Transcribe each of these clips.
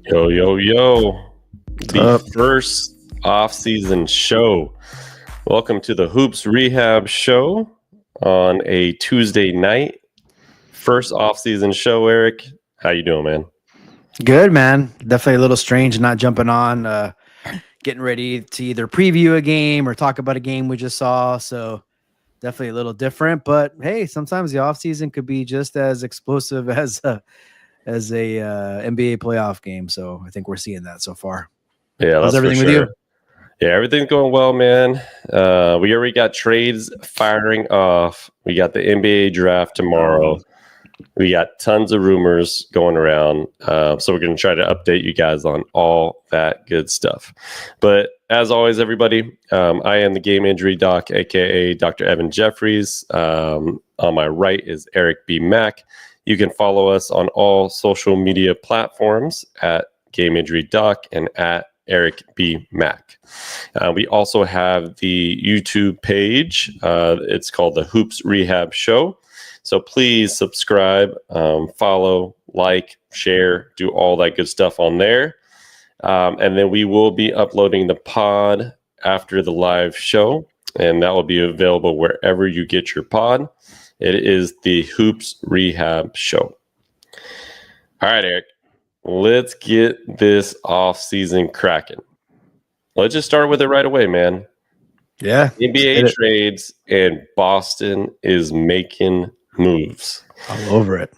Yo, yo, yo. The Up. first off-season show. Welcome to the Hoops Rehab Show on a Tuesday night. First off-season show, Eric. How you doing, man? Good, man. Definitely a little strange not jumping on, getting ready to either preview a game or talk about a game we just saw. So definitely a little different. But hey, sometimes the offseason could be just as explosive as a NBA playoff game. So I think we're seeing that so far. Yeah, How's that's everything for with sure. you? Yeah, everything's going well, man. We already got trades firing off. We got the NBA draft tomorrow. We got tons of rumors going around. So we're going to try to update you guys on all that good stuff. But as always, everybody, I am the game injury doc, a.k.a. Dr. Evan Jeffries. On my right is Eric B. Mack. You can follow us on all social media platforms at Game Injury Doc and at Eric B. Mack. We also have the YouTube page. It's called the Hoops Rehab Show. So please subscribe, follow, like, share, do all that good stuff on there. And then we will be uploading the pod after the live show, and that will be available wherever you get your pod. It is the Hoops Rehab Show. All right, Eric, let's get this off-season cracking. Let's just start with it right away, man. Yeah. NBA trades, and Boston is making moves. All over it.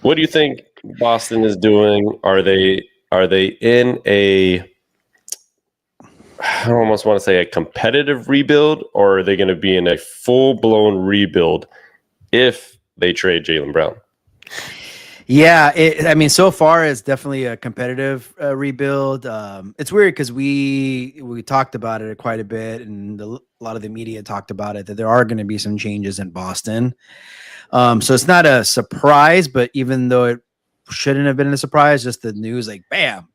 What do you think Boston is doing? Are they in a, I almost want to say a competitive rebuild, or are they going to be in a full-blown rebuild if they trade Jaylen Brown? Yeah, so far it's definitely a competitive rebuild. It's weird because we talked about it quite a bit, and a lot of the media talked about it, that there are going to be some changes in Boston. So it's not a surprise, but even though it shouldn't have been a surprise, just the news, like, bam,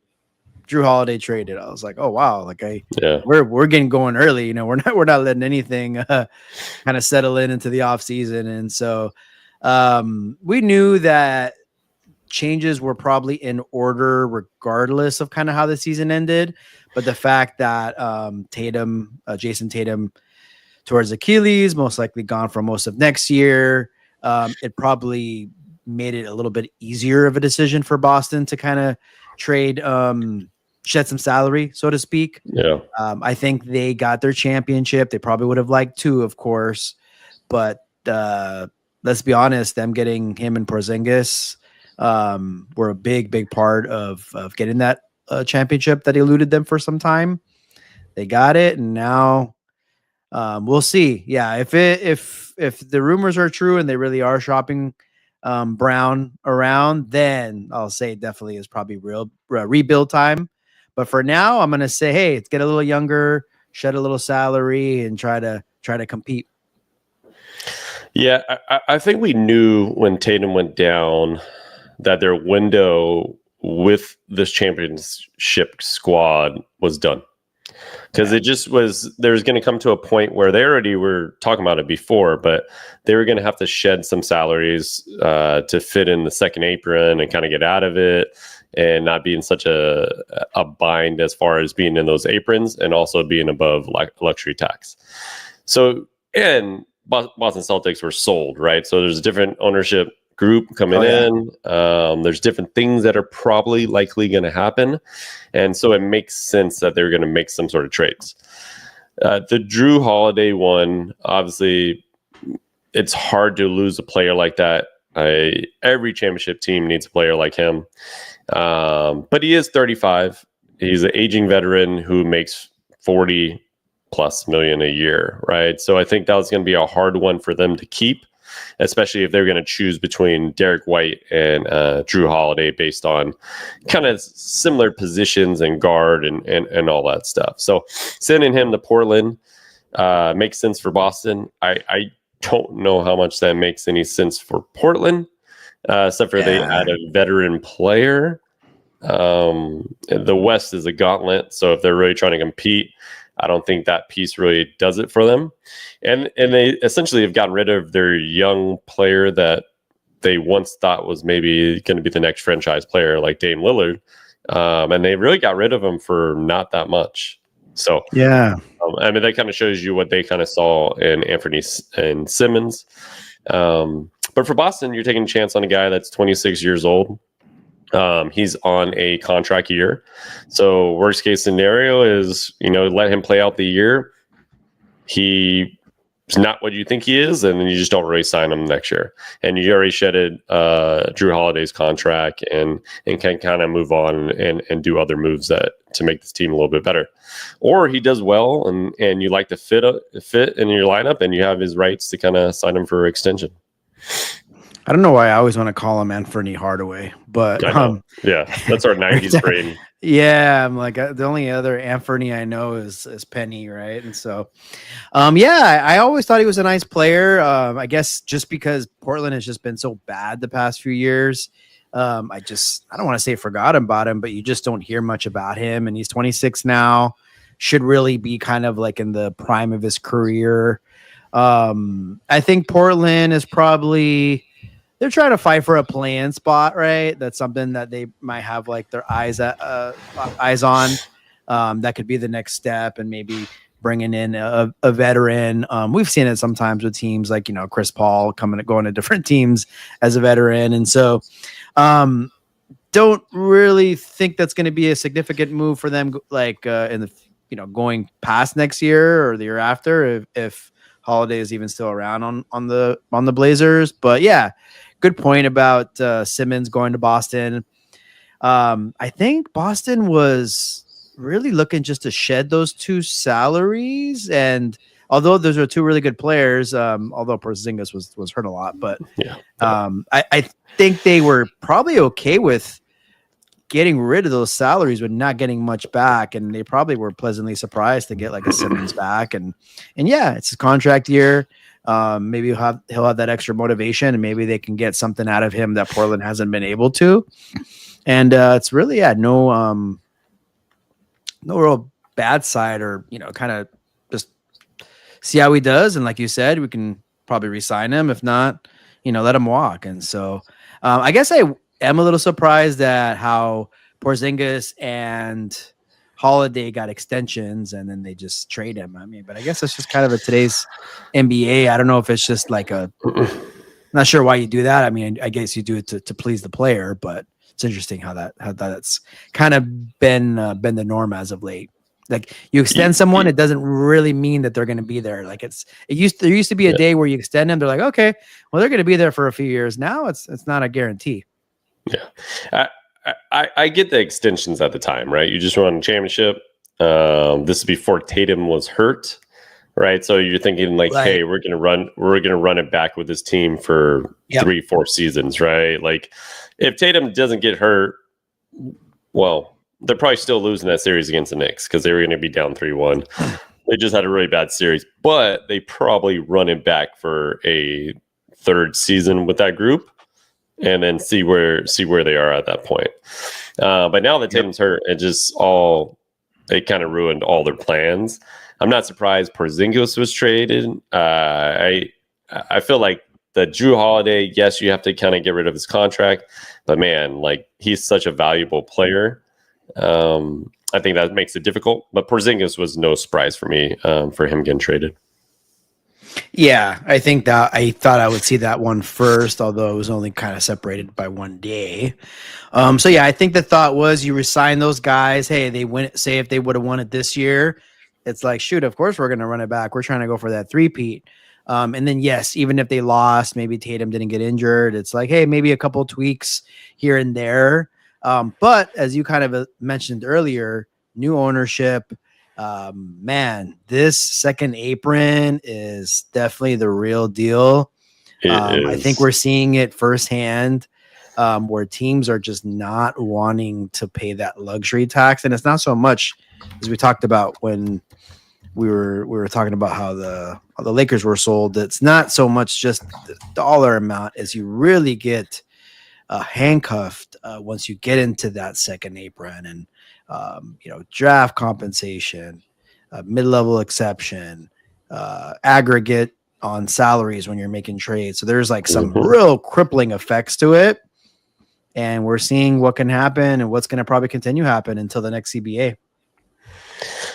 Drew Holiday traded. I was like, oh wow, we're getting going early. We're not letting anything kind of settle into the off season, and so we knew that changes were probably in order regardless of kind of how the season ended. But the fact that Jayson Tatum towards Achilles, most likely gone for most of next year, it probably made it a little bit easier of a decision for Boston to kind of trade, shed some salary, so to speak. Yeah. I think they got their championship. They probably would have liked to, of course, but let's be honest, them getting him and Porzingis were a big part of getting that championship that eluded them for some time. They got it, and now we'll see. Yeah, if the rumors are true and they really are shopping Brown around, then I'll say it definitely is probably real rebuild time. But for now, I'm gonna say, hey, let's get a little younger, shed a little salary, and try to compete. Yeah, I think we knew when Tatum went down that their window with this championship squad was done. Because it just was, there's going to come to a point where they already were talking about it before, but they were going to have to shed some salaries to fit in the second apron and kind of get out of it and not be in such a bind as far as being in those aprons and also being above like luxury tax. So, and Boston Celtics were sold, right? So there's a different ownership group coming in. There's different things that are probably likely going to happen. And so it makes sense that they're going to make some sort of trades. The Drew Holiday one, obviously, it's hard to lose a player like that. Every championship team needs a player like him. But he is 35. He's an aging veteran who makes $40+ million a year, right? So I think that was going to be a hard one for them to keep, especially if they're going to choose between Derek White and Drew Holiday based on kind of similar positions and guard and all that stuff. So sending him to Portland makes sense for Boston. I don't know how much that makes any sense for Portland, except for they add a veteran player. The West is a gauntlet, so if they're really trying to compete, I don't think that piece really does it for them. And they essentially have gotten rid of their young player that they once thought was maybe going to be the next franchise player, like Dame Lillard. And they really got rid of him for not that much. So Yeah. I mean, that kind of shows you what they kind of saw in Anthony and Simmons. But for Boston, you're taking a chance on a guy that's 26 years old. He's on a contract year. So worst case scenario is, let him play out the year. He's not what you think he is, and then you just don't really sign him next year. And you already shedded Drew Holiday's contract and can kind of move on and do other moves to make this team a little bit better. Or he does well and you like to fit in your lineup, and you have his rights to kind of sign him for extension. I don't know why I always want to call him Anthony Hardaway, but yeah, that's our 90s brain. Yeah, I'm like the only other Anthony I know is Penny, right? And so, I always thought he was a nice player. I guess just because Portland has just been so bad the past few years, I don't want to say forgot about him, but you just don't hear much about him. And he's 26 now, should really be kind of like in the prime of his career. I think Portland is probably. They're trying to fight for a play-in spot, right? That's something that they might have like their eyes on. That could be the next step, and maybe bringing in a veteran. We've seen it sometimes with teams like Chris Paul going to different teams as a veteran, and so don't really think that's going to be a significant move for them. Like in the going past next year or the year after, if Holiday is even still around on the Blazers, but yeah. Good point about Simmons going to Boston. I think Boston was really looking just to shed those two salaries. And although those are two really good players, although Porzingis was hurt a lot, but I think they were probably okay with getting rid of those salaries but not getting much back. And they probably were pleasantly surprised to get like a Simmons back. And yeah, it's a contract year. Maybe he'll have that extra motivation, and maybe they can get something out of him that Portland hasn't been able to. And it's really no real bad side, or kind of just see how he does. And like you said, we can probably re-sign him. If not, let him walk. And so I guess I am a little surprised at how Porzingis and Holiday got extensions and then they just trade him. I mean, but I guess it's just kind of today's NBA. I don't know if it's just like not sure why you do that. I mean, I guess you do it to please the player, but it's interesting how that's kind of been the norm as of late. Like you extend someone, it doesn't really mean that they're going to be there. Like there used to be a day where you extend them. They're like, okay, well, they're going to be there for a few years. Now it's not a guarantee. Yeah. I get the extensions at the time, right? You just won a championship. This is before Tatum was hurt, right? So you're thinking like, hey, we're gonna run it back with this team for 3-4 seasons, right? Like if Tatum doesn't get hurt, well, they're probably still losing that series against the Knicks because they were gonna be down 3-1. They just had a really bad series, but they probably run it back for a third season with that group. And then see where they are at that point. But now that Tatum's hurt, it kind of ruined all their plans. I'm not surprised Porzingis was traded. I feel like the Drew Holiday, yes, you have to kind of get rid of his contract, but man, like he's such a valuable player. I think that makes it difficult. But Porzingis was no surprise for me for him getting traded. Yeah, I think that I thought I would see that one first, although it was only kind of separated by one day. So yeah, I think the thought was you resign those guys. Hey, they win. Say if they would have won it this year, it's like, shoot, of course we're going to run it back. We're trying to go for that three-peat. And then yes, even if they lost, maybe Tatum didn't get injured. It's like, hey, maybe a couple tweaks here and there. But as you kind of mentioned earlier, new ownership. Man, this second apron is definitely the real deal. I think we're seeing it firsthand, where teams are just not wanting to pay that luxury tax. And it's not so much as we talked about when we were talking about how the Lakers were sold. It's not so much just the dollar amount as you really get handcuffed once you get into that second apron, and draft compensation, mid-level exception, aggregate on salaries when you're making trades. So there's like some real crippling effects to it. and we're seeing what can happen and what's going to probably continue happen until the next CBA.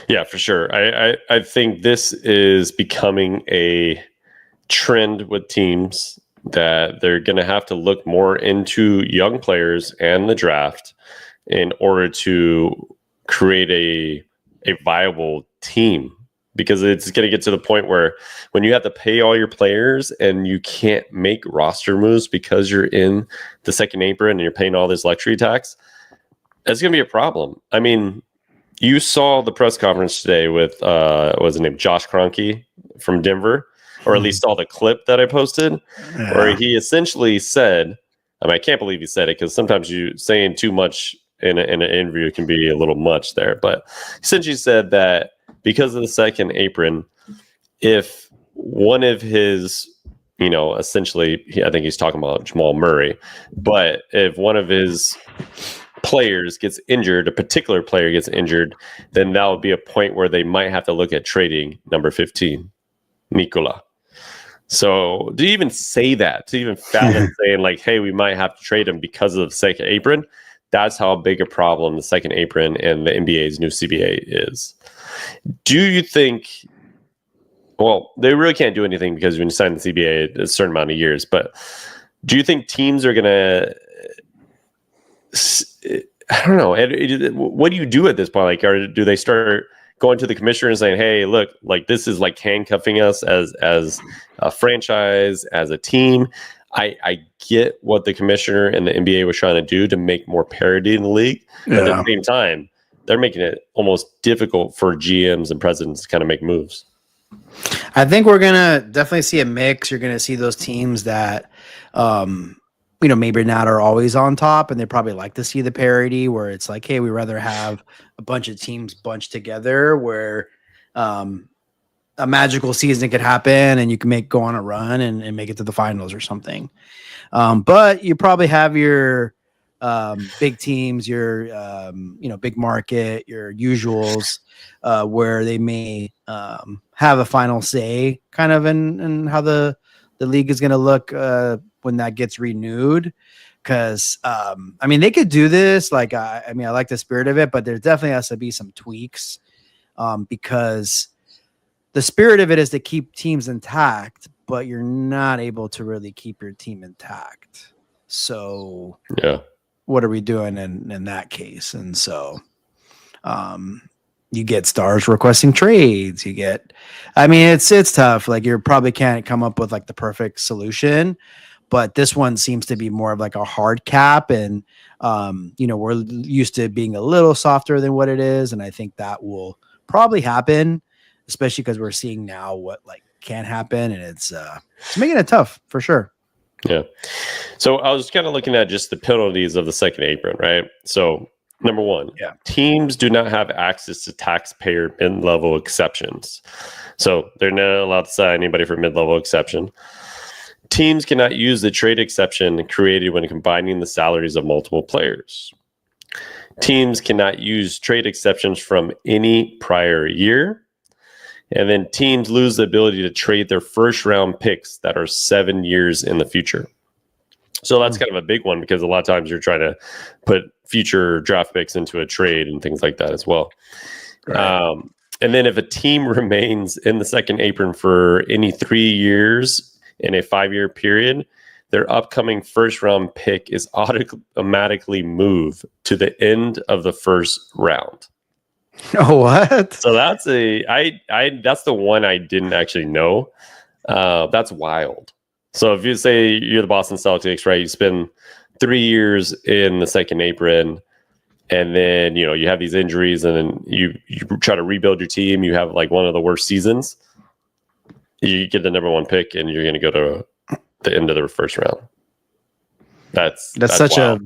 Yeah, for sure. I think this is becoming a trend with teams that they're going to have to look more into young players and the draft in order to create a viable team, because it's going to get to the point where when you have to pay all your players and you can't make roster moves because you're in the second apron and you're paying all this luxury tax, that's going to be a problem. I mean, you saw the press conference today with what was his name, Josh Kroenke from Denver, or at least saw the clip that I posted, where he essentially said, I mean, I can't believe he said it, because sometimes you saying too much in an interview can be a little much there, but essentially said that because of the second apron, if one of his, essentially, I think he's talking about Jamal Murray, but if one of his players gets injured, a particular player gets injured, then that would be a point where they might have to look at trading number 15, Nikola. So to even say that, to even fathom saying like, hey, we might have to trade him because of the second apron, that's how big a problem the second apron and the NBA's new CBA is. Do you think, well, they really can't do anything because when you sign the CBA, it's a certain amount of years, but do you think teams are going to, I don't know, what do you do at this point? Like, or do they start going to the commissioner and saying, hey, look, like this is like handcuffing us as a franchise, as a team? I get what the commissioner and the NBA was trying to do to make more parity in the league. But at the same time, they're making it almost difficult for GMs and presidents to kind of make moves. I think we're going to definitely see a mix. You're going to see those teams that, maybe not are always on top, and they probably like to see the parity where it's like, hey, we rather have a bunch of teams bunched together where a magical season could happen and you can go on a run and make it to the finals or something. But you probably have your big teams, your big market, your usuals, where they may have a final say kind of in how the league is going to look when that gets renewed. Because they could do this. Like, I like the spirit of it, but there definitely has to be some tweaks because the spirit of it is to keep teams intact, but you're not able to really keep your team intact. So yeah, what are we doing in that case? And so you get stars requesting trades. You get, it's tough. Like, you probably can't come up with like the perfect solution, but this one seems to be more of like a hard cap. And, we're used to being a little softer than what it is. And I think that will probably happen, especially because we're seeing now what like can happen. And it's making it tough for sure. Yeah. So I was kind of looking at just the penalties of the second apron, right? So number one, teams do not have access to taxpayer mid-level exceptions. So they're not allowed to sign anybody for mid-level exception. Teams cannot use the trade exception created when combining the salaries of multiple players. Teams cannot use trade exceptions from any prior year. And then teams lose the ability to trade their first round picks that are 7 years in the future. So that's kind of a big one, because a lot of times you're trying to put future draft picks into a trade and things like that as well. Right. And then if a team remains in the second apron for any 3 years in a 5-year period, their upcoming first round pick is automatically moved to the end of the first round. Oh, what? So that's that's the one I didn't actually know. That's wild. So if you say you're the Boston Celtics, right, you spend 3 years in the second apron, and then you have these injuries, and then you try to rebuild your team. You have like one of the worst seasons. You get the number 1 pick, and you're going to go to the end of the first round. That's such wild.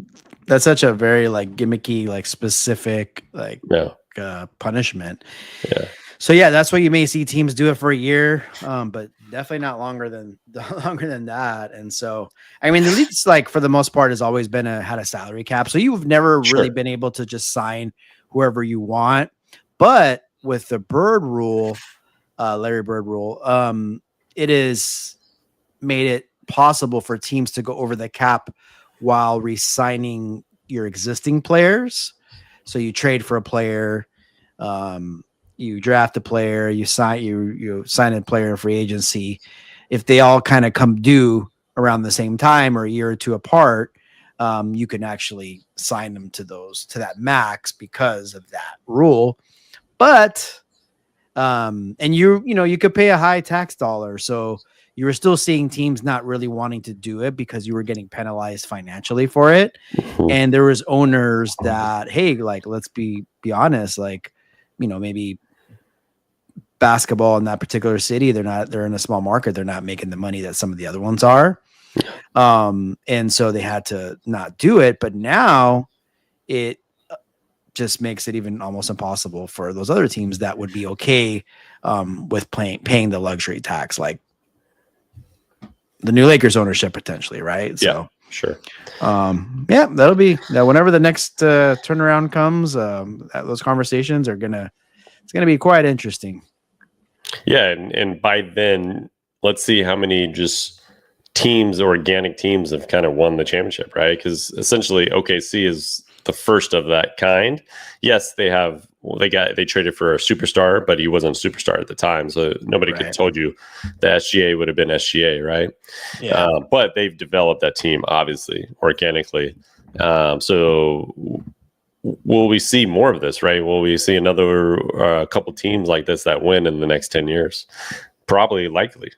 That's such a very like gimmicky, like specific, like punishment. Yeah. So that's why you may see teams do it for a year, but definitely not longer than that. And so, the league's like for the most part has always been had a salary cap. So you've never really been able to just sign whoever you want. But with the Bird rule, Larry Bird rule, it is made it possible for teams to go over the cap while re-signing your existing players. So you trade for a player, you draft a player, you sign a player in free agency. If they all kind of come due around the same time or a year or two apart, you can actually sign them to that max because of that rule. But and you could pay a high tax dollar, so you were still seeing teams not really wanting to do it because you were getting penalized financially for it. And there was owners that, hey, like, let's be honest, like, maybe basketball in that particular city, they're in a small market, they're not making the money that some of the other ones are. And so they had to not do it, but now it just makes it even almost impossible for those other teams that would be okay with paying the luxury tax, like the new Lakers ownership potentially, right? Yeah, sure. That'll be whenever the next turnaround comes, those conversations it's gonna be quite interesting. Yeah, and by then, let's see how many just organic teams have kind of won the championship, right? Because essentially OKC is the first of that kind. Yes, they traded for a superstar, but he wasn't a superstar at the time, so nobody could have told you the SGA would have been SGA, right? Yeah. But they've developed that team obviously organically. So will we see more of this, right? Will we see another couple teams like this that win in the next 10 years? Probably, likely.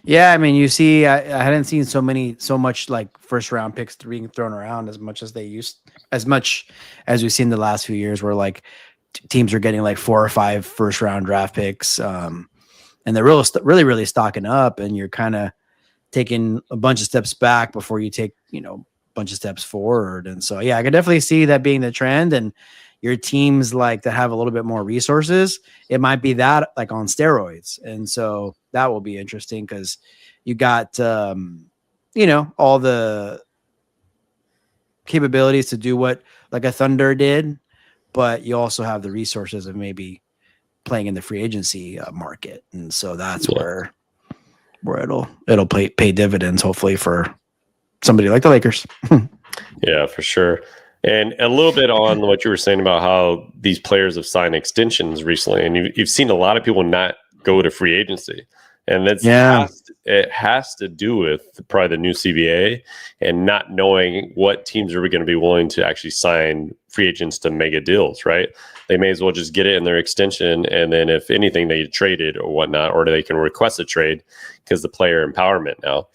Yeah, I mean, you see, I hadn't seen so much like first round picks being thrown around as much as we've seen the last few years, where like teams are getting like 4 or 5 first round draft picks, and they're really stocking up, and you're kind of taking a bunch of steps back before you take a bunch of steps forward. And so, yeah, I can definitely see that being the trend. And your teams like that have a little bit more resources, it might be that like on steroids. And so that will be interesting because you got, all the capabilities to do what like a Thunder did, but you also have the resources of maybe playing in the free agency market. And so that's where it'll pay dividends, hopefully, for somebody like the Lakers. Yeah, for sure. And a little bit on what you were saying about how these players have signed extensions recently, and you've seen a lot of people not go to free agency. And it has to do with probably the new CBA and not knowing what teams are going to be willing to actually sign free agents to mega deals, right? They may as well just get it in their extension, and then if anything, they trade it or whatnot, or they can request a trade because the player empowerment now.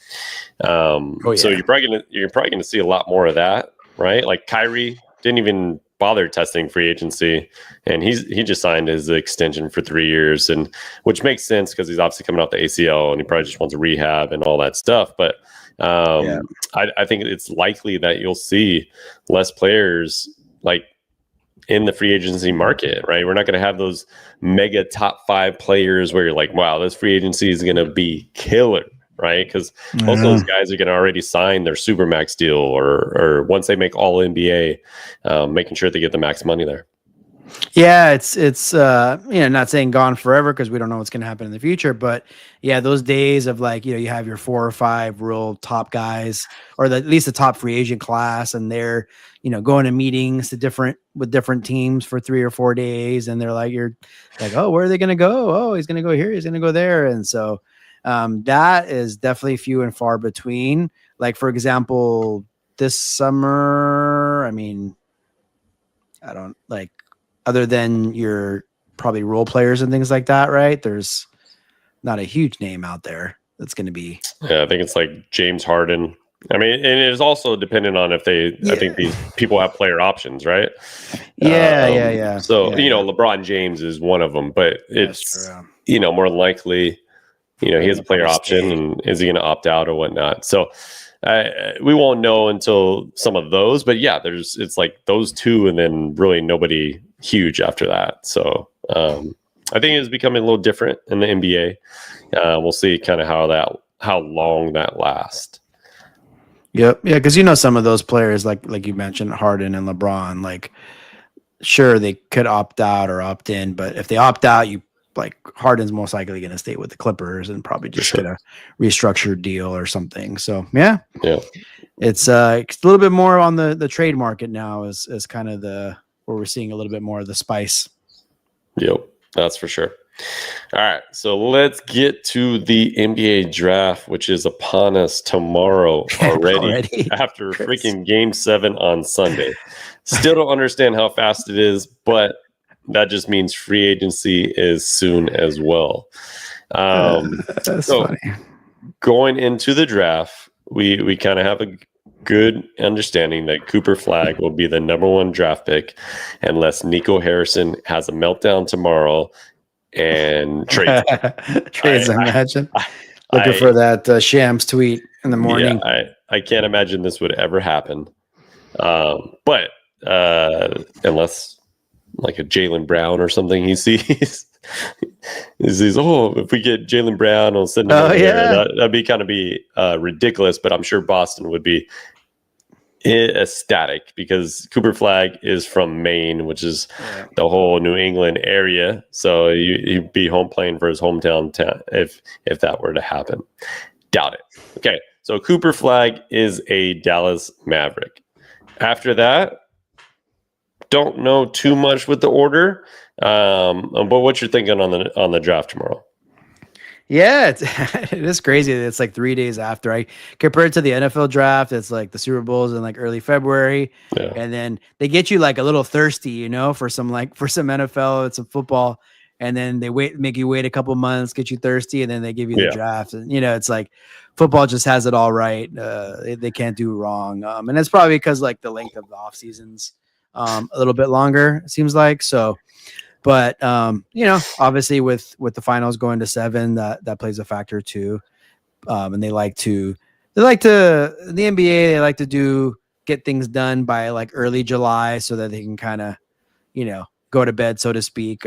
So you're probably going to see a lot more of that, right? Like Kyrie didn't even bother testing free agency, and he just signed his extension for 3 years, and which makes sense because he's obviously coming off the ACL and he probably just wants a rehab and all that stuff. But I think it's likely that you'll see less players like in the free agency market, right? We're not going to have those mega top 5 players where you're like, wow, this free agency is going to be killer, right? Because most of those guys are going to already sign their supermax deal, or once they make all NBA, making sure they get the max money there. Yeah, it's not saying gone forever because we don't know what's going to happen in the future, but yeah, those days of like, you have your 4 or 5 real top guys, or at least the top free agent class, and they're going to meetings with different teams for 3 or 4 days, and they're like, you're like, oh, where are they going to go? Oh, he's going to go here, he's going to go there. And so that is definitely few and far between. Like, for example, this summer, I mean, I don't like, other than your probably role players and things like that, right? There's not a huge name out there that's going to be. Yeah, I think it's like James Harden. I mean, and it is also dependent on if I think these people have player options, right? Yeah. So, LeBron James is one of them, but it's, more than likely, he has a player option, and is he going to opt out or whatnot? So we won't know until some of those, but yeah, it's like those 2 and then really nobody huge after that. So I think it's becoming a little different in the NBA. We'll see kind of how long that lasts. Yep. Yeah. Cause some of those players, like you mentioned, Harden and LeBron, like, sure, they could opt out or opt in, but if they opt out, Harden's most likely going to stay with the Clippers and probably just get a restructured deal or something. So yeah. it's a little bit more on the trade market now is kind of where we're seeing a little bit more of the spice. Yep, that's for sure. All right, so let's get to the NBA draft, which is upon us tomorrow already. After freaking Game 7 on Sunday. Still don't understand how fast it is, but that just means free agency is soon as well. That's so funny. Going into the draft, we kind of have a good understanding that Cooper Flagg will be the number 1 draft pick unless Nico Harrison has a meltdown tomorrow and trades. Imagine looking for that Shams tweet in the morning. Yeah, I can't imagine this would ever happen. But unless like a Jaylen Brown or something he sees. He says, if we get Jaylen Brown, I'll send him over there. That'd be ridiculous, but I'm sure Boston would be ecstatic because Cooper Flagg is from Maine, which is the whole New England area. So he'd be home playing for his hometown town if that were to happen. Doubt it. Okay, so Cooper Flagg is a Dallas Maverick. After that, don't know too much with the order, but what you're thinking on the draft tomorrow? Yeah, it is crazy. It's like 3 days after. I compared to the NFL draft, it's like the Super Bowl's in like early February, and then they get you like a little thirsty, for some NFL and some football, and then they make you wait a couple months, get you thirsty, and then they give you the draft. And it's like football just has it all right. They can't do wrong, and it's probably because like the length of the off seasons a little bit longer, it seems like so. But obviously with the finals going to 7, that plays a factor too. And the NBA, they like to get things done by like early July so that they can kind of, go to bed, so to speak,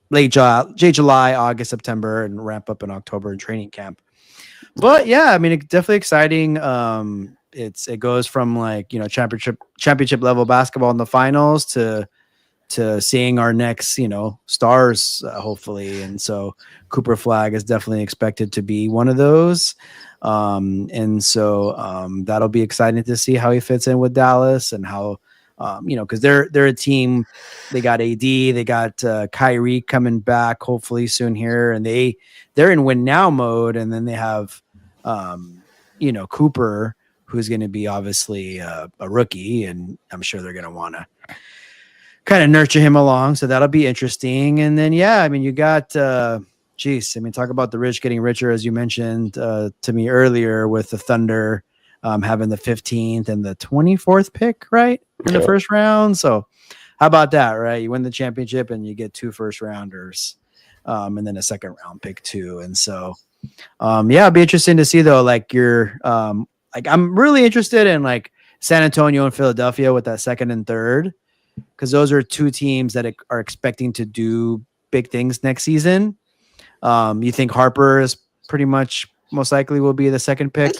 late July, August, September, and ramp up in October in training camp. But yeah, I mean, it's definitely exciting. It goes from like, championship level basketball in the finals to seeing our next, stars, hopefully. And so Cooper Flagg is definitely expected to be one of those. And so that'll be exciting to see how he fits in with Dallas and how, because they're a team. They got AD, they got Kyrie coming back hopefully soon here, and they're in win now mode. And then they have, Cooper, who's going to be obviously a rookie, and I'm sure they're going to want to kind of nurture him along. So that'll be interesting. And then, you got, talk about the rich getting richer, as you mentioned to me earlier with the Thunder having the 15th and the 24th pick, right? In the first round. So how about that, right? You win the championship and you get 2 first rounders and then a second round pick too. And so, it'll be interesting to see though, like I'm really interested in like San Antonio and Philadelphia with that 2nd and 3rd. Because those are 2 teams that are expecting to do big things next season. You think Harper is pretty much most likely will be the 2nd pick?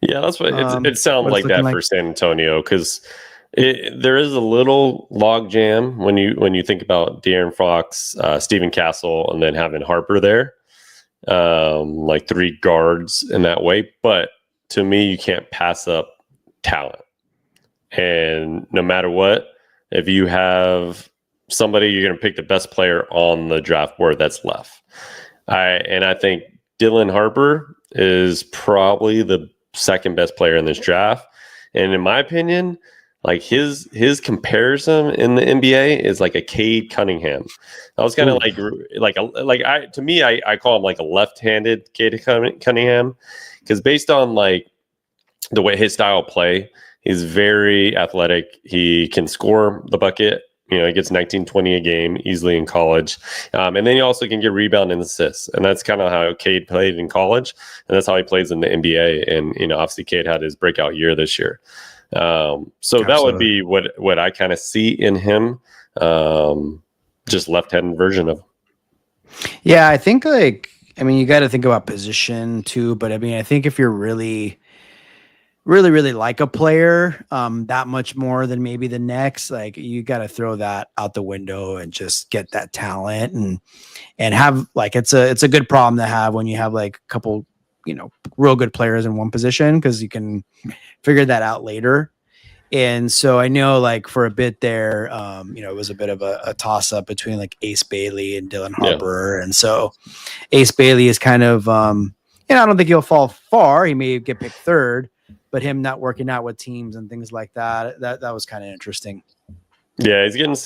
Yeah, that's what it sounds like that for San Antonio, because there is a little log jam when you think about De'Aaron Fox, Stephen Castle, and then having Harper there, like 3 guards in that way. But to me, you can't pass up talent, and no matter what. If you have somebody, you're going to pick the best player on the draft board that's left. I think Dylan Harper is probably the 2nd best player in this draft. And in my opinion, like his comparison in the NBA is like a Cade Cunningham. I was kind of I call him like a left-handed Cade Cunningham, because based on like the way his style of play, he's very athletic. He can score the bucket. He gets 19, 20 a game easily in college. And then he also can get rebound and assists. And that's kind of how Cade played in college. And that's how he plays in the NBA. And, obviously Cade had his breakout year this year. So Absolutely. That would be what I kind of see in him. Just left-handed version of him. Yeah, I think you got to think about position too. But I think if you're really like a player that much more than maybe the next, like you got to throw that out the window and just get that talent and have like it's a good problem to have when you have like a couple real good players in one position, because you can figure that out later. And so I know, like, for a bit there, it was a bit of a toss up between like Ace Bailey and Dylan Harper. And so Ace Bailey is kind of, I don't think he'll fall far. He may get picked third, but him not working out with teams and things like that was kind of interesting. Yeah, he's getting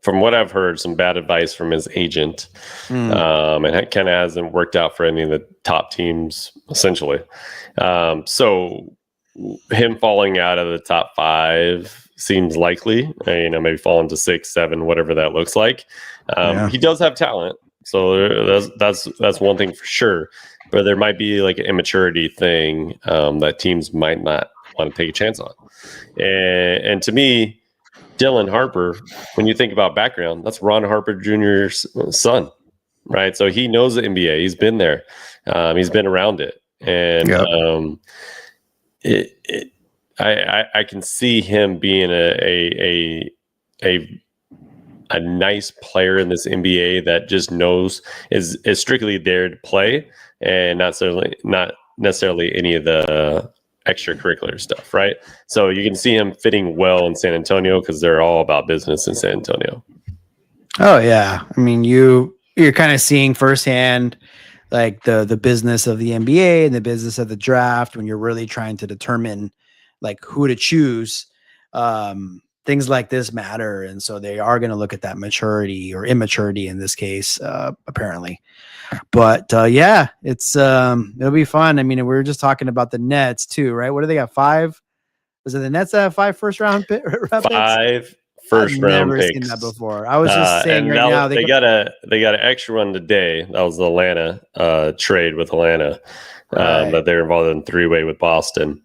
from what I've heard, some bad advice from his agent. And it kind of hasn't worked out for any of the top teams, essentially. So him falling out of the top 5 seems likely, maybe falling to 6, 7, whatever that looks like. He does have talent. So that's one thing for sure. But there might be like an immaturity thing that teams might not want to take a chance on. And to me, Dylan Harper, when you think about background, that's Ron Harper Jr.'s son, right? So he knows the NBA. He's been there. He's been around it. And I can see him being a nice player in this NBA that just knows is strictly there to play and not necessarily any of the extracurricular stuff, right? So you can see him fitting well in San Antonio because they're all about business in San Antonio. Oh yeah, I mean you're kind of seeing firsthand like the business of the NBA and the business of the draft when you're really trying to determine like who to choose. Things like this matter, and so they are going to look at that maturity or immaturity in this case, apparently. But it's it'll be fun. I mean, we were just talking about the Nets too, right? What do they got? 5? Was it the Nets that have 5 first-round picks? 5 first-round picks. I've never seen that before. I was just saying now they got an extra one today. That was the Atlanta trade with Atlanta that they're involved in 3-way with Boston,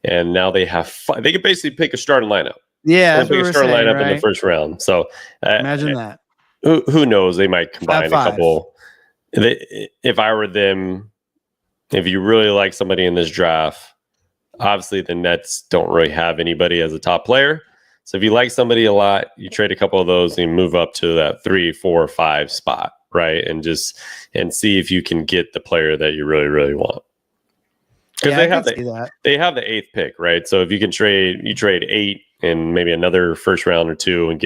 and now they have 5. They could basically pick a starting lineup. Yeah, that's pick a starting lineup in the first round. So imagine that. Who knows? They might combine a couple. If I were them, if you really like somebody in this draft, obviously the Nets don't really have anybody as a top player. So if you like somebody a lot, you trade a couple of those and you move up to that 3, 4, 5 spot, right? And see if you can get the player that you really, really want. Because they have the 8th pick, right? So if you can trade 8 and maybe another first round or 2 and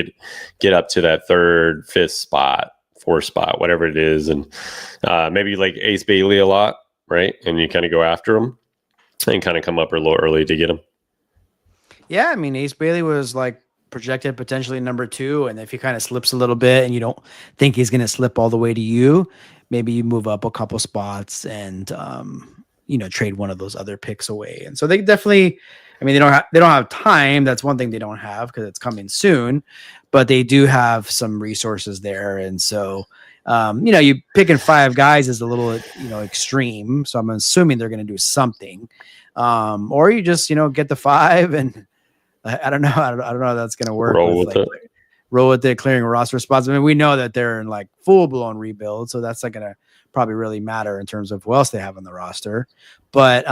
get up to that 3rd, 5th spot, 4th spot, whatever it is, and maybe like Ace Bailey a lot, right? And you kind of go after him and kind of come up a little early to get him. Yeah, I mean, Ace Bailey was like projected potentially number 2, and if he kind of slips a little bit and you don't think he's going to slip all the way to you, maybe you move up a couple spots and trade one of those other picks away. And so they definitely, I mean, they don't have time. That's one thing they don't have because it's coming soon, but they do have some resources there. And so, you picking 5 guys is a little, extreme. So I'm assuming they're going to do something. Or you just, get the 5 and I don't know. I don't know how that's going to work. Roll with it, clearing roster spots. I mean, we know that they're in like full blown rebuild. So that's not going to probably really matter in terms of who else they have on the roster. But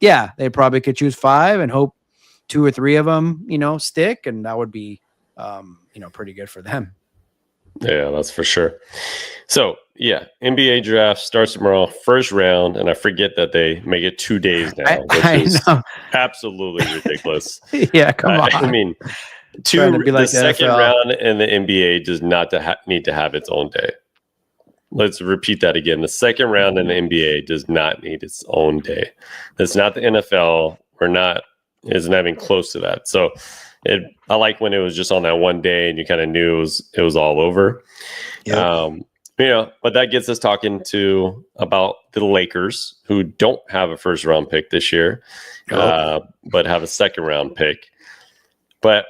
they probably could choose 5 and hope 2 or 3 of them, stick. And that would be, pretty good for them. Yeah, that's for sure. So NBA draft starts tomorrow, first round. And I forget that they make it 2 days now, which is absolutely ridiculous. Yeah, come on. I mean, the second round in the NBA does not need to have its own day. Let's repeat that again. The second round in the NBA does not need its own day. It's not the NFL. Isn't even close to that. So I like when it was just on that one day and you kind of knew it was all over. Yep. But that gets us talking about the Lakers, who don't have a first round pick this year, but have a second round pick. But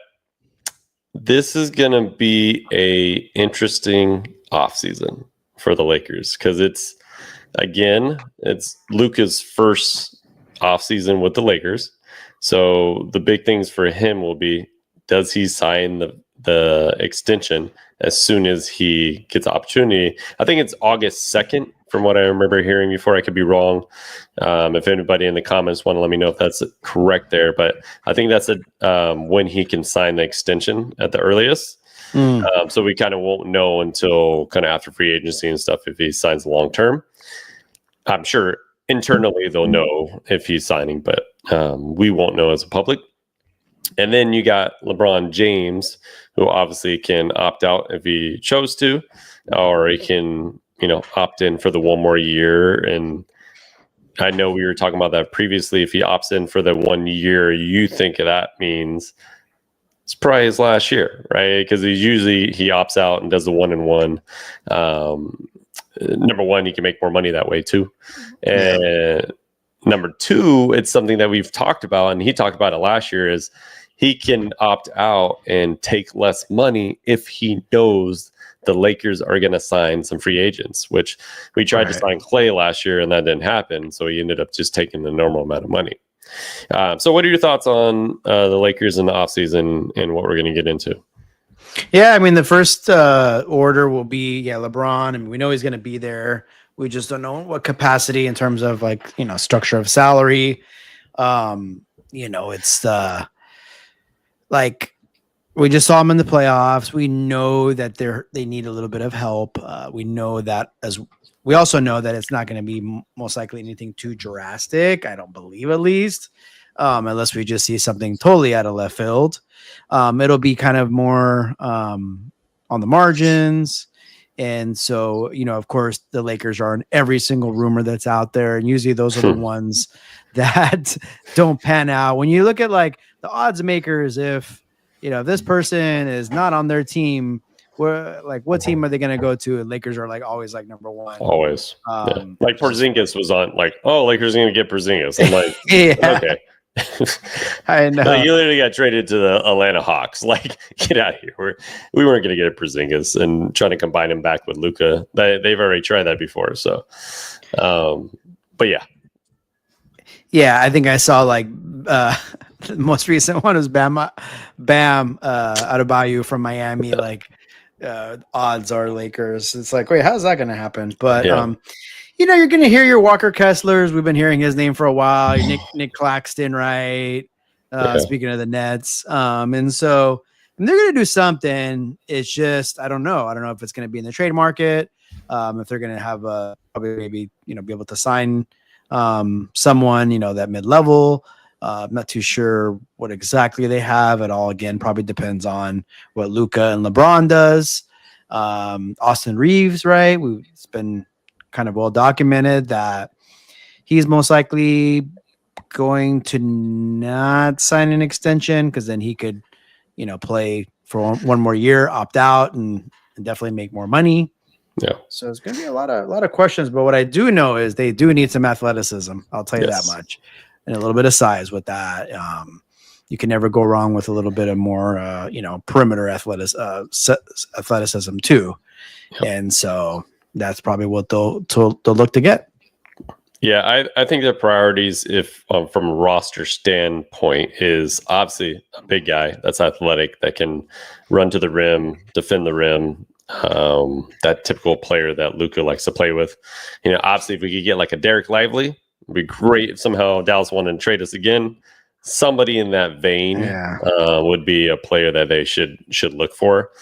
this is going to be a interesting offseason for the Lakers because it's Luka's first offseason with the Lakers. So the big things for him will be, does he sign the extension as soon as he gets the opportunity? I think it's August 2nd from what I remember hearing before. I could be wrong. If anybody in the comments want to let me know if that's correct there, but I think that's when he can sign the extension at the earliest. So we kind of won't know until kind of after free agency and stuff if he signs long term. I'm sure internally they'll know if he's signing, but we won't know as a public. And then you got LeBron James, who obviously can opt out if he chose to, or he can, opt in for the one more year. And I know we were talking about that previously. If he opts in for the 1 year, you think that means it's probably his last year, right? Because he opts out and does the 1-1. Number one, he can make more money that way too. And number two, it's something that we've talked about, and he talked about it last year, is he can opt out and take less money if he knows the Lakers are going to sign some free agents, which we tried to sign Clay last year and that didn't happen. So he ended up just taking the normal amount of money. So what are your thoughts on the Lakers in the offseason and what we're going to get into? Yeah, I mean, the first order will be, LeBron. I mean, we know he's going to be there. We just don't know what capacity in terms of structure of salary. It's we just saw them in the playoffs. We know that they need a little bit of help. We know that we also know that it's not going to be most likely anything too drastic. I don't believe, at least, unless we just see something totally out of left field. It'll be kind of more on the margins. And so, of course, the Lakers are in every single rumor that's out there. And usually those are the ones that don't pan out. When you look at the odds makers, if this person is not on their team, what team are they going to go to? And Lakers are always number one. Always. Porzingis was on Lakers are going to get Porzingis. I'm like, okay. I know. You literally got traded to the Atlanta Hawks. Get out of here. We weren't going to get a Porzingis and trying to combine him back with Luka. They've already tried that before. So, but yeah. Yeah, I think I saw the most recent one was Bam Adebayo from Miami. Odds are Lakers. It's wait, how's that going to happen? But you're going to hear your Walker Kesslers. We've been hearing his name for a while. Nick Claxton, right? Speaking of the Nets, and so they're going to do something. It's just I don't know. I don't know if it's going to be in the trade market. If they're going to have maybe be able to sign someone that mid-level. I'm not too sure what exactly they have at all. Again, probably depends on what Luka and LeBron does. Austin Reeves, right? It's been kind of well documented that he's most likely going to not sign an extension because then he could, play for one more year, opt out, and definitely make more money. Yeah. So it's going to be a lot of questions. But what I do know is they do need some athleticism. I'll tell you that much. And a little bit of size with that. You can never go wrong with a little bit of more, perimeter athleticism too. Yep. And so that's probably what they'll look to get. Yeah, I think their priorities, if from a roster standpoint, is obviously a big guy that's athletic, that can run to the rim, defend the rim, that typical player that Luka likes to play with. Obviously, if we could get a Derek Lively, it'd be great if somehow Dallas wanted to trade us again. Somebody in that vein would be a player that they should look for.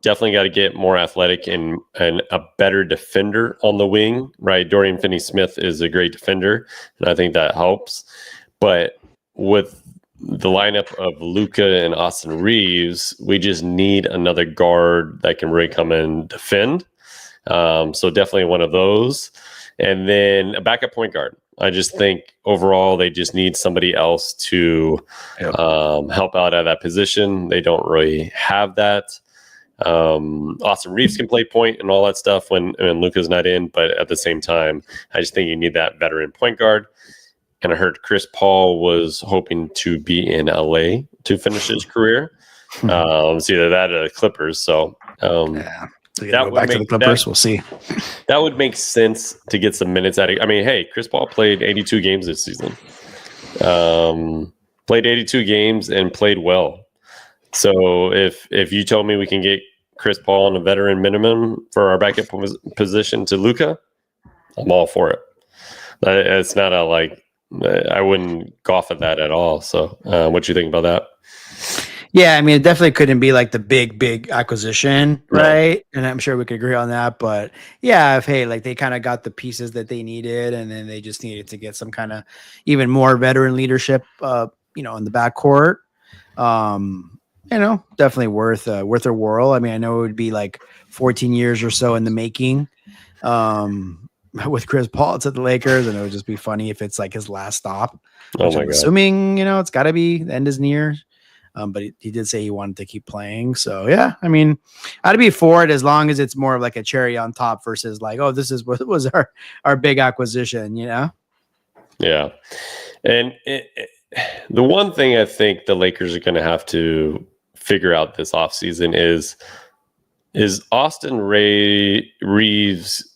Definitely got to get more athletic and a better defender on the wing, right? Dorian Finney-Smith is a great defender, and I think that helps. But with the lineup of Luka and Austin Reeves, we just need another guard that can really come and defend. So definitely one of those. And then a backup point guard. I just think overall they just need somebody else to help out at that position. They don't really have that. Austin Reeves can play point and all that stuff when Luka's not in, but at the same time, I just think you need that veteran point guard. And I heard Chris Paul was hoping to be in LA to finish his career. It's either that or the Clippers. So that would back to the Clippers. We'll see. That would make sense to get some minutes out of. I mean, hey, Chris Paul played 82 games this season. Played 82 games and played well. So if you told me we can get Chris Paul on a veteran minimum for our backup position to Luka, I'm all for it. It's not I wouldn't scoff at that at all. So what do you think about that? Yeah, I mean, it definitely couldn't be like the big acquisition, No. right? And I'm sure we could agree on that. But yeah, if hey, like they kind of got the pieces that they needed, and then they just needed to get some kind of even more veteran leadership, in the backcourt. Definitely worth a whirl. I mean, I know it would be like 14 years or so in the making. With Chris Paul to the Lakers, and it would just be funny if it's like his last stop, Oh which my I'm God. assuming, it's got to be the end is near. But he did say he wanted to keep playing. So yeah, I mean, I'd be for it as long as it's more of like a cherry on top versus like, oh, this is what was our big acquisition, Yeah. And the one thing I think the Lakers are going to have to figure out this offseason is Austin Reeves.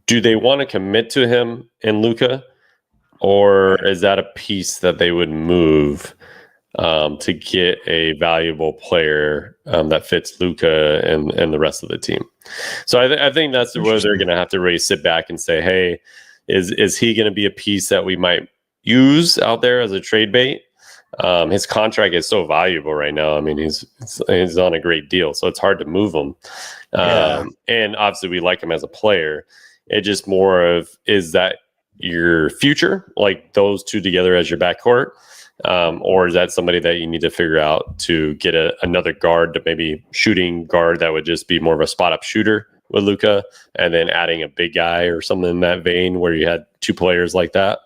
Do they want to commit to him and Luka, or is that a piece that they would move to get a valuable player that fits Luka and the rest of the team? So I think that's where they're going to have to really sit back and say, hey, is he going to be a piece that we might use out there as a trade bait? His contract is so valuable right now. I mean, he's on a great deal, so it's hard to move him. And obviously, we like him as a player. It's just more of, is that your future, like those two together as your backcourt, or is that somebody that you need to figure out to get another guard, to maybe shooting guard that would just be more of a spot up shooter with Luka, and then adding a big guy or something in that vein where you had two players like that.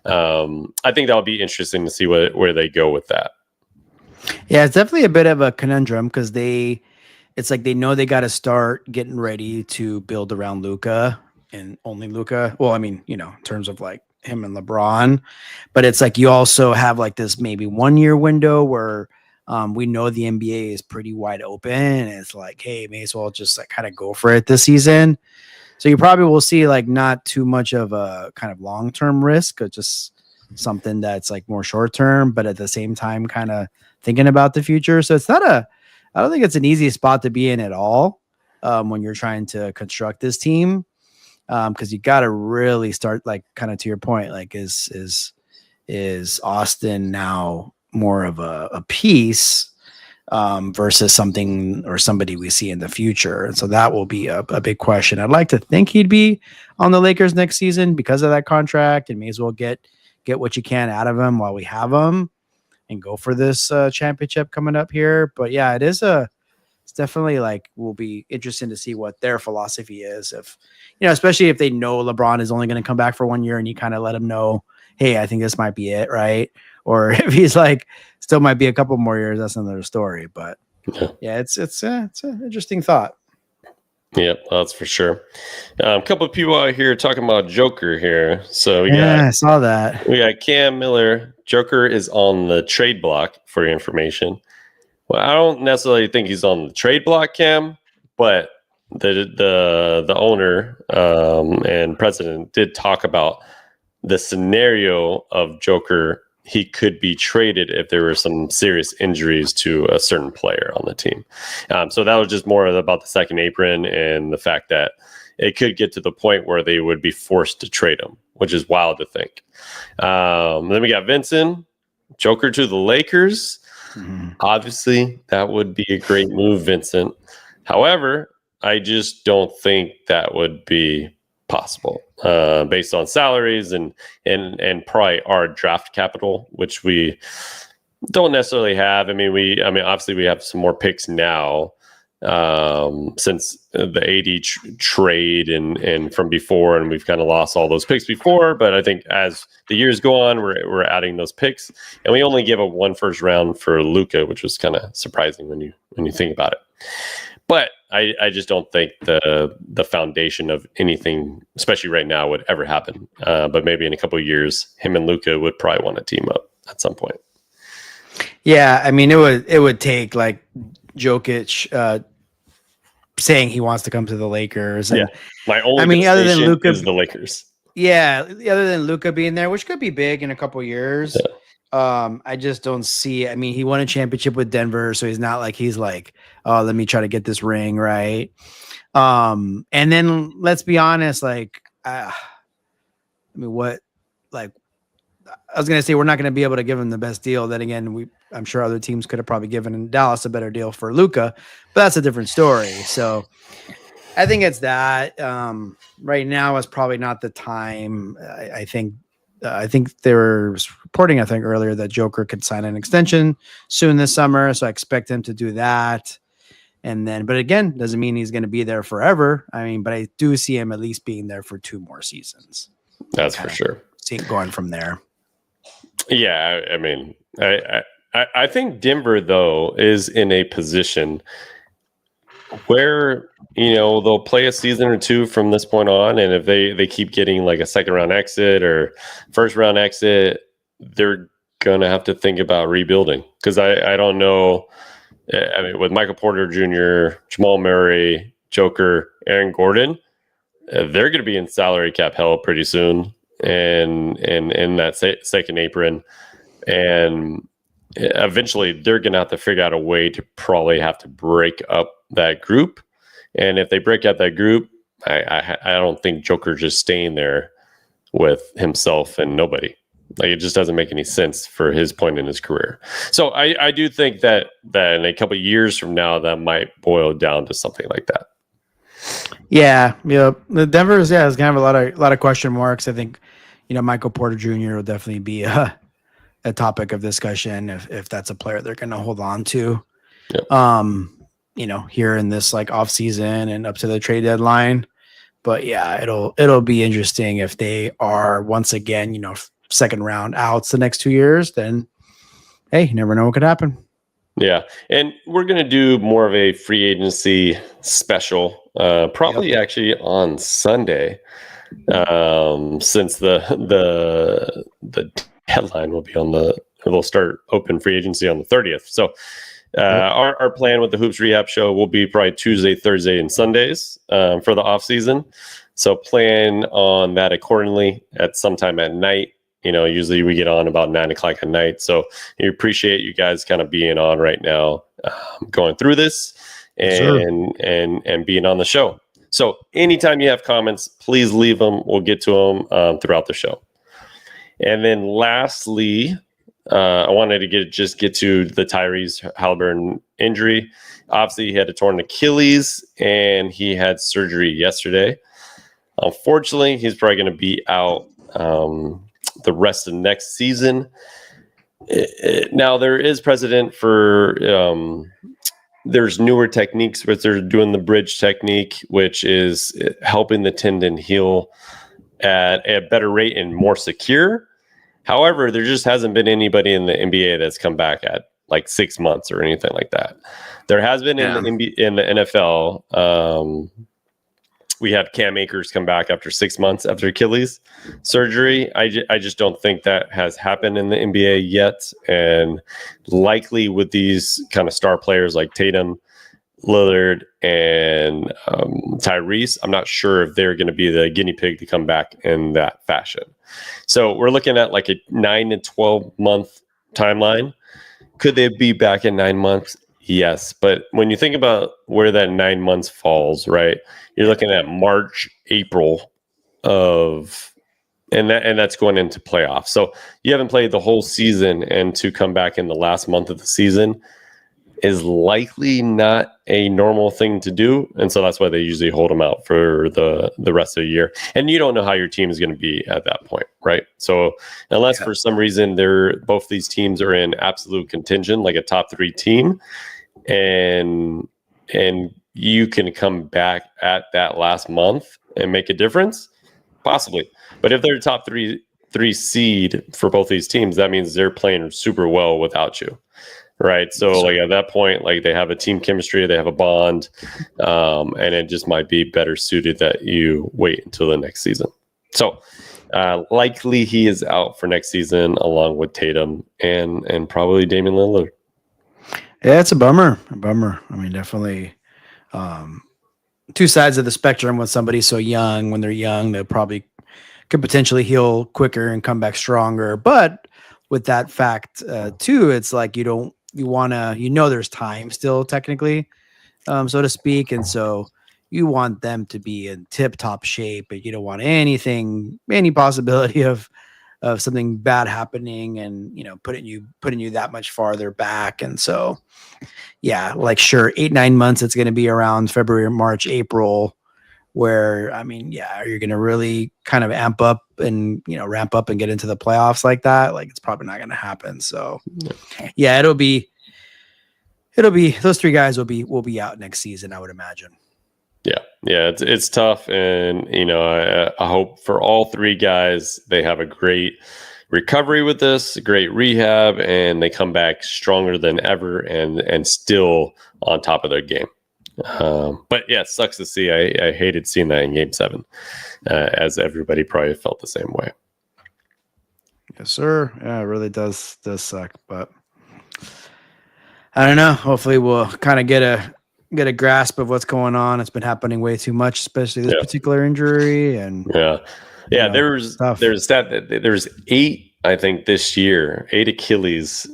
I think that would be interesting to see where they go with that. Yeah, it's definitely a bit of a conundrum because it's like they know they got to start getting ready to build around Luka and only Luka. Well, I mean, in terms of like him and LeBron, but it's like you also have like this maybe 1 year window where we know the NBA is pretty wide open, and it's like, hey, may as well just like kind of go for it this season. So you probably will see like not too much of a kind of long-term risk, or just something that's like more short-term, but at the same time kind of thinking about the future. So I don't think it's an easy spot to be in at all when you're trying to construct this team. Because you got to really start, like, kind of to your point, like is Austin now more of a piece versus something or somebody we see in the future? And so that will be a big question. I'd like to think he'd be on the Lakers next season because of that contract, and may as well get what you can out of him while we have him and go for this championship coming up here. But yeah, it's definitely like, will be interesting to see what their philosophy is. If, especially if they know LeBron is only going to come back for 1 year, and you kind of let him know, hey, I think this might be it. Right. Or if he's like, still might be a couple more years, that's another story. But yeah, it's an interesting thought. Yep, that's for sure. A couple of people out here talking about Joker here. So I saw that. We got Cam Miller. Joker is on the trade block, for your information. Well, I don't necessarily think he's on the trade block, Cam, but the owner and president did talk about the scenario of Joker. He could be traded if there were some serious injuries to a certain player on the team. So that was just more about the second apron and the fact that it could get to the point where they would be forced to trade him, which is wild to think. Then we got Vincent, Joker to the Lakers. Mm-hmm. Obviously, that would be a great move, Vincent. However, I just don't think that would be possible based on salaries and probably our draft capital, which we don't necessarily have. I mean, obviously we have some more picks now since the AD trade and from before, and we've kind of lost all those picks before. But I think as the years go on, we're adding those picks, and we only give a 1 first round for Luka, which was kind of surprising when you think about it. But I just don't think the foundation of anything, especially right now, would ever happen. But maybe in a couple of years, him and Luka would probably want to team up at some point. Yeah, I mean, it would take like Jokic saying he wants to come to the Lakers. And, yeah, my only other than Luka is the Lakers. Yeah, other than Luka being there, which could be big in a couple of years. Yeah. I just don't see. I mean, he won a championship with Denver, so he's not like he's like, oh, let me try to get this ring, right? And then let's be honest, like, I mean, what, like, I was going to say we're not going to be able to give him the best deal. Then again, I'm sure other teams could have probably given Dallas a better deal for Luka, but that's a different story. So I think it's that. Right now is probably not the time. I think there was reporting, I think earlier, that Joker could sign an extension soon this summer. So I expect him to do that. And then, but again, doesn't mean he's going to be there forever. I mean, but I do see him at least being there for 2 more seasons. That's for sure. See it going from there. Yeah, I mean, I think Denver though is in a position where they'll play a season or 2 from this point on, and if they keep getting like a second round exit or first round exit, they're gonna have to think about rebuilding, because I don't know. I mean, with Michael Porter Jr., Jamal Murray, Joker, Aaron Gordon, they're going to be in salary cap hell pretty soon, and in that second apron, and eventually they're going to have to figure out a way to probably have to break up that group. And if they break up that group, I don't think Joker's just staying there with himself and nobody. Like, it just doesn't make any sense for his point in his career. So I do think that in a couple of years from now, that might boil down to something like that. Yeah. The Denver's, is gonna have a lot of question marks. I think, Michael Porter Jr. will definitely be a topic of discussion if that's a player they're gonna hold on to. Yep. Here in this like off season and up to the trade deadline. But yeah, it'll be interesting if they are once again, second round outs the next 2 years. Then, hey, you never know what could happen. Yeah, and we're going to do more of a free agency special, probably actually on Sunday, since the deadline will be they'll start open free agency on the 30th. So our plan with the Hoops Rehab Show will be probably Tuesday, Thursday, and Sundays for the off season. So plan on that accordingly at sometime at night. Usually we get on about 9:00 at night. So we appreciate you guys kind of being on right now, going through this and being on the show. So anytime you have comments, please leave them. We'll get to them throughout the show. And then lastly, I wanted to get to the Tyrese Haliburton injury. Obviously, he had a torn Achilles and he had surgery yesterday. Unfortunately, he's probably going to be out the rest of next season. Now, there is precedent for there's newer techniques, but they're doing the bridge technique, which is helping the tendon heal at a better rate and more secure. However, there just hasn't been anybody in the NBA that's come back at like 6 months or anything like that. There has been in the NFL. We had Cam Akers come back after 6 months after Achilles surgery. I just don't think that has happened in the NBA yet. And likely with these kind of star players like Tatum, Lillard, and Tyrese, I'm not sure if they're going to be the guinea pig to come back in that fashion. So we're looking at like a 9 to 12 month timeline. Could they be back in 9 months? Yes. But when you think about where that 9 months falls, right, you're looking at March, April and that's going into playoffs. So you haven't played the whole season, and to come back in the last month of the season is likely not a normal thing to do. And so that's why they usually hold them out for the rest of the year. And you don't know how your team is going to be at that point, right? So unless for some reason both these teams are in absolute contention, like a top 3 team, and you can come back at that last month and make a difference, possibly. But if they're top three seed for both these teams, that means they're playing super well without you. Right. So like at that point, like they have a team chemistry, they have a bond, and it just might be better suited that you wait until the next season. So likely he is out for next season along with Tatum and probably Damian Lillard. Yeah, it's a bummer. I mean, definitely two sides of the spectrum with somebody so young. When they're young, they probably could potentially heal quicker and come back stronger. But with that fact, too, it's like there's time still technically, so to speak. And so you want them to be in tip top shape, but you don't want any possibility of of something bad happening and, putting you that much farther back. And so, yeah, like sure, 8-9 months, it's going to be around February, March, April, where, I mean, yeah, you're going to really kind of amp up and, ramp up and get into the playoffs like that. Like it's probably not going to happen. So yeah, it'll be those three guys will be out next season, I would imagine. Yeah, it's tough, and I hope for all three guys they have a great recovery with this, a great rehab, and they come back stronger than ever and still on top of their game. But yeah, it sucks to see. I hated seeing that in Game 7, as everybody probably felt the same way. Yes, sir. Yeah, it really does suck, but I don't know. Hopefully, we'll kind of get a grasp of what's going on. It's been happening way too much, especially this particular injury. And there's a stat that there's 8, I think, this year, 8 Achilles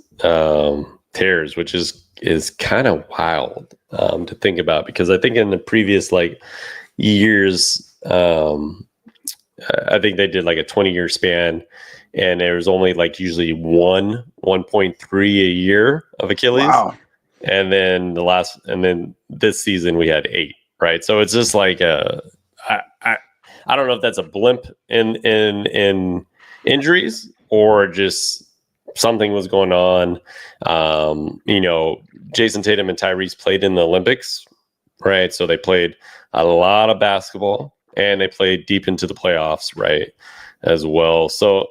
tears, which is kind of wild to think about, because I think in the previous years, I think they did a 20-year span, and there was only usually 1.3 a year of Achilles. Wow. And then this season we had 8, right? So it's just I don't know if that's a blimp in injuries or just something was going on. Jayson Tatum and Tyrese played in the Olympics, right? So they played a lot of basketball and they played deep into the playoffs, right, as well. So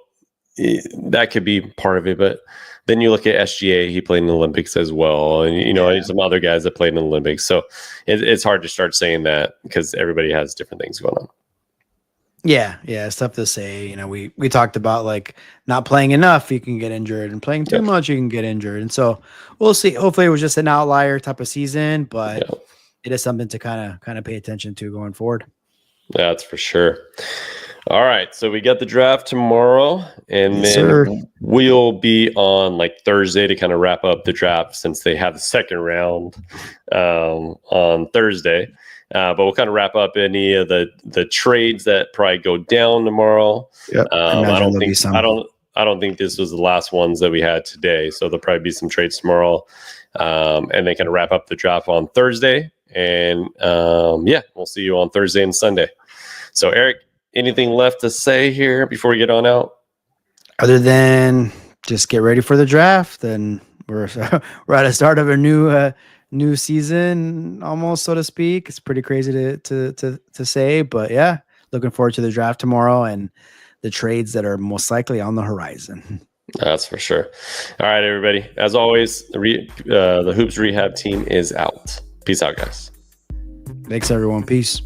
that could be part of it, but then you look at SGA, he played in the Olympics as well. And, some other guys that played in the Olympics. So it's hard to start saying that because everybody has different things going on. Yeah. It's tough to say. We talked about not playing enough, you can get injured, and playing too much, you can get injured. And so we'll see. Hopefully it was just an outlier type of season, but it is something to kind of pay attention to going forward. That's for sure. All right, so we got the draft tomorrow, and then we'll be on Thursday to kind of wrap up the draft, since they have the second round on Thursday. But we'll kind of wrap up any of the trades that probably go down tomorrow. Yep. I don't think this was the last ones that we had today, so there'll probably be some trades tomorrow, and then kind of wrap up the draft on Thursday. And we'll see you on Thursday and Sunday. So Eric, anything left to say here before we get on out? Other than just get ready for the draft, and we're at the start of a new season, almost, so to speak. It's pretty crazy to say, but yeah, looking forward to the draft tomorrow and the trades that are most likely on the horizon. That's for sure. All right, everybody. As always, the Hoops Rehab team is out. Peace out, guys. Thanks, everyone. Peace.